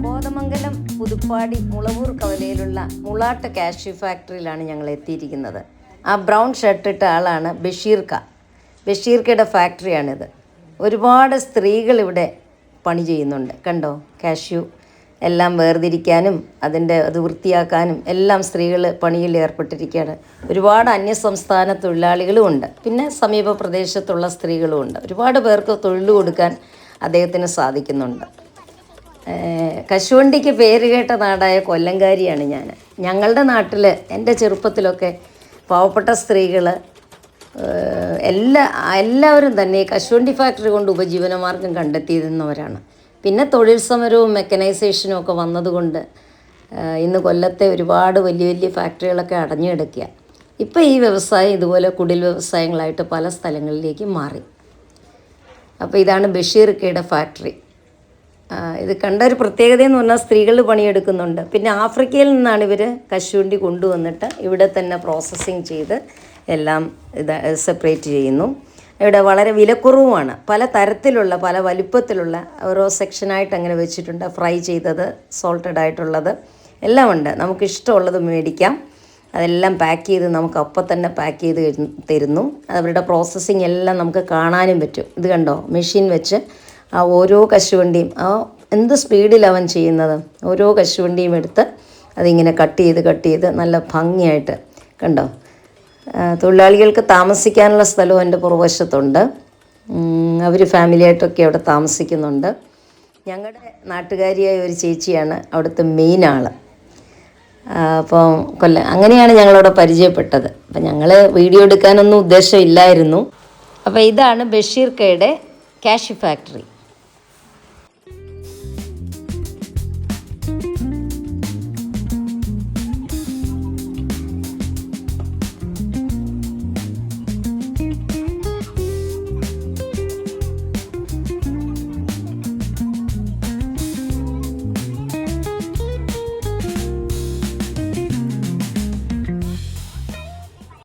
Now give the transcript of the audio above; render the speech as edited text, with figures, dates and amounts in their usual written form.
Kothamangalam Puthuppadi Mulavoor കവലയിലുള്ള Mulatt cashew ഫാക്ടറിയിലാണ് ഞങ്ങൾ എത്തിയിരിക്കുന്നത്. ആ ബ്രൗൺ ഷർട്ടിട്ട ആളാണ് ബഷീർക്കയുടെ ഫാക്ടറിയാണിത്. ഒരുപാട് സ്ത്രീകൾ ഇവിടെ പണി ചെയ്യുന്നുണ്ട്. കണ്ടോ, കാഷ്യൂ എല്ലാം വേർതിരിക്കാനും അത് വൃത്തിയാക്കാനും എല്ലാം സ്ത്രീകൾ പണിയിൽ ഏർപ്പെട്ടിരിക്കുകയാണ്. ഒരുപാട് അന്യസംസ്ഥാന തൊഴിലാളികളും ഉണ്ട്, പിന്നെ സമീപ പ്രദേശത്തുള്ള സ്ത്രീകളും ഉണ്ട്. ഒരുപാട് പേർക്ക് തൊഴിൽ കൊടുക്കാൻ അദ്ദേഹത്തിന് സാധിക്കുന്നുണ്ട്. കശുവണ്ടിക്ക് പേരുകേട്ട നാടായ കൊല്ലംകാരിയാണ് ഞാൻ. ഞങ്ങളുടെ എൻ്റെ ചെറുപ്പത്തിലൊക്കെ പാവപ്പെട്ട സ്ത്രീകൾ എല്ലാവരും തന്നെ കശുവണ്ടി ഫാക്ടറി കൊണ്ട് ഉപജീവനമാർഗം കണ്ടെത്തിയിരുന്നവരാണ്. പിന്നെ തൊഴിൽ സമരവും മെക്കനൈസേഷനും ഒക്കെ വന്നതുകൊണ്ട് ഇന്ന് കൊല്ലത്തെ ഒരുപാട് വലിയ വലിയ ഫാക്ടറികളൊക്കെ അടഞ്ഞു കിടക്കുക. ഇപ്പോൾ ഈ വ്യവസായം ഇതുപോലെ കുടിൽ വ്യവസായങ്ങളായിട്ട് പല സ്ഥലങ്ങളിലേക്ക് മാറി. അപ്പോൾ ഇതാണ് ബഷീർക്കയുടെ ഫാക്ടറി. ഇത് കണ്ട ഒരു പ്രത്യേകത എന്ന് പറഞ്ഞാൽ സ്ത്രീകൾ പണിയെടുക്കുന്നുണ്ട്. പിന്നെ ആഫ്രിക്കയിൽ നിന്നാണ് ഇവർ കശുവണ്ടി കൊണ്ടുവന്നിട്ട് ഇവിടെ തന്നെ പ്രോസസ്സിങ് ചെയ്ത് എല്ലാം സെപ്പറേറ്റ് ചെയ്യുന്നു. ഇവിടെ വളരെ വിലക്കുറവുമാണ്. പല തരത്തിലുള്ള പല വലിപ്പത്തിലുള്ള ഓരോ സെക്ഷനായിട്ട് അങ്ങനെ വെച്ചിട്ടുണ്ട്. ഫ്രൈ ചെയ്തത്, സോൾട്ടഡ് ആയിട്ടുള്ളത് എല്ലാം ഉണ്ട്. നമുക്കിഷ്ടമുള്ളത് മേടിക്കാം. അതെല്ലാം പാക്ക് ചെയ്ത് നമുക്ക് അപ്പം തന്നെ പാക്ക് ചെയ്ത് തരുന്നു. അവരുടെ പ്രോസസ്സിങ് എല്ലാം നമുക്ക് കാണാനും പറ്റും. ഇത് കണ്ടോ, മെഷീൻ വെച്ച് ആ ഓരോ കശുവണ്ടിയും എന്ത് സ്പീഡിലവൻ ചെയ്യുന്നത്. ഓരോ കശുവണ്ടിയും എടുത്ത് അതിങ്ങനെ കട്ട് ചെയ്ത് നല്ല ഭംഗിയായിട്ട് കണ്ടോ. തൊഴിലാളികൾക്ക് താമസിക്കാനുള്ള സ്ഥലവും എൻ്റെ പുറവശത്തുണ്ട്. അവർ ഫാമിലിയായിട്ടൊക്കെ അവിടെ താമസിക്കുന്നുണ്ട്. ഞങ്ങളുടെ നാട്ടുകാരിയായ ഒരു ചേച്ചിയാണ് അവിടുത്തെ മെയിൻ ആൾ. അപ്പം അങ്ങനെയാണ് ഞങ്ങളവിടെ പരിചയപ്പെട്ടത്. അപ്പം ഞങ്ങൾ വീഡിയോ എടുക്കാനൊന്നും ഉദ്ദേശമില്ലായിരുന്നു. അപ്പോൾ ഇതാണ് ബഷീർക്കയുടെ കാഷ്യൂ ഫാക്ടറി.